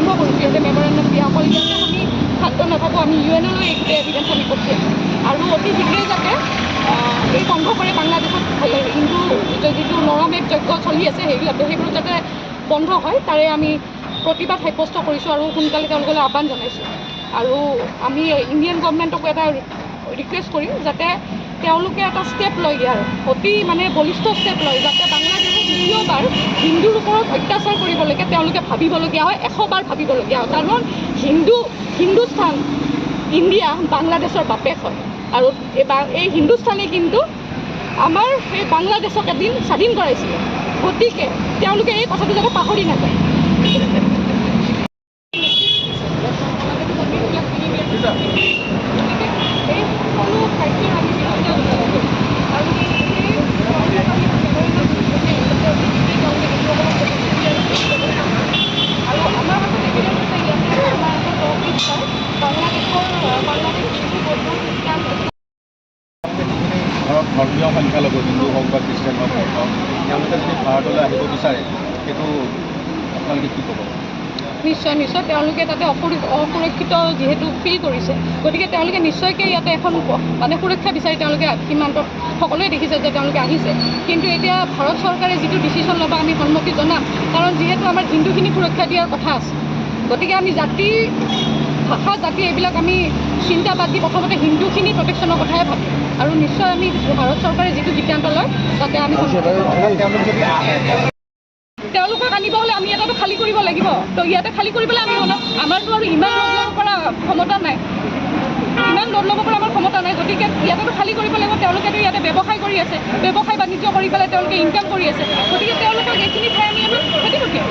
আৰম্ভ কৰিছোঁ ইয়াতে মেমৰেণ্ডাম দিয়া অকল ইয়াতে আমি শান্ত নাথাকোঁ, আমি ইউএনলৈ এই গোটেই এভিডেঞ্চ আমি পঠিয়াম আৰু অতি শীঘ্ৰেই যাতে এই বন্ধ কৰে বাংলাদেশত হিন্দু যিটো নৰমেঘ যজ্ঞ চলি আছে সেইবোৰ যাতে বন্ধ হয় তাৰে আমি প্ৰতিবাদ সাব্যস্ত কৰিছোঁ আৰু সোনকালে তেওঁলোকলৈ আহ্বান জনাইছোঁ। আৰু আমি ইণ্ডিয়ান গভৰ্ণমেণ্টকো এটা ৰিকুৱেষ্ট কৰিম যাতে তেওঁলোকে এটা ষ্টেপ লয় ইয়াৰ অতি বলিষ্ঠ ষ্টেপ লয় যাতে বাংলাদেশত দ্বিতীয়বাৰ হিন্দুৰ ওপৰত অত্যাচাৰ কৰিবলৈকে তেওঁলোকে ভাবিবলগীয়া হয়, 100 বাৰ ভাবিবলগীয়া হয়। কাৰণ হিন্দুস্তান ইণ্ডিয়া বাংলাদেশৰ বাপেক হয় আৰু এই হিন্দুস্তানে কিন্তু আমাৰ সেই বাংলাদেশক এদিন স্বাধীন কৰাইছিলে, গতিকে তেওঁলোকে এই কথাটো যাতে পাহৰি নাযায়। এই সকলো খাদ্যৰ আমি আৰু আমাৰ হাতত এভিডেঞ্চ আছে ইয়াতে আমাৰ হাতত বাংলাদেশ ধৰ্মীয় সংখ্যালঘু হিন্দু হওক বা খ্ৰীষ্টান হওক তেওঁলোকে যদি ভাৰতলৈ আহিব বিচাৰে সেইটো আপোনালোকে কি ক'ব? নিশ্চয় নিশ্চয় তেওঁলোকে তাতে অসুৰক্ষিত যিহেতু ফিল কৰিছে, গতিকে তেওঁলোকে নিশ্চয়কৈ ইয়াতে এখন সুৰক্ষা বিচাৰি তেওঁলোকে সীমান্তত সকলোৱে দেখিছে যে তেওঁলোকে আহিছে। কিন্তু এতিয়া ভাৰত চৰকাৰে যিটো ডিচিশ্যন ল'ব আমি সন্মতি জনাম, কাৰণ যিহেতু আমাৰ হিন্দুখিনিক সুৰক্ষা দিয়াৰ কথা আছে, গতিকে আমি জাতি ভাষা জাতি এইবিলাক আমি চিন্তা বাদ দি প্ৰথমতে হিন্দুখিনি প্ৰটেকশ্যনৰ কথাহে ভাবিম আৰু নিশ্চয় আমি ভাৰত চৰকাৰে যিটো সিদ্ধান্ত লয় তাতে আমি তেওঁলোকক আনিব হ'লে আমি ইয়াতে খালী কৰিব লাগিব। তো ইয়াতে খালী কৰিবলৈ আমি আমাৰতো আৰু ইমান লোড ল'ব পৰা ক্ষমতা নাই, আমাৰ ক্ষমতা নাই। গতিকে ইয়াতেতো খালী কৰিব লাগিব। তেওঁলোকেতো ইয়াতে ব্যৱসায় কৰি আছে, ব্যৱসায় বাণিজ্য কৰি পেলাই তেওঁলোকে ইনকাম কৰি আছে, গতিকে তেওঁলোকক এইখিনি ঠাই আমি খেতি পঠিয়াম।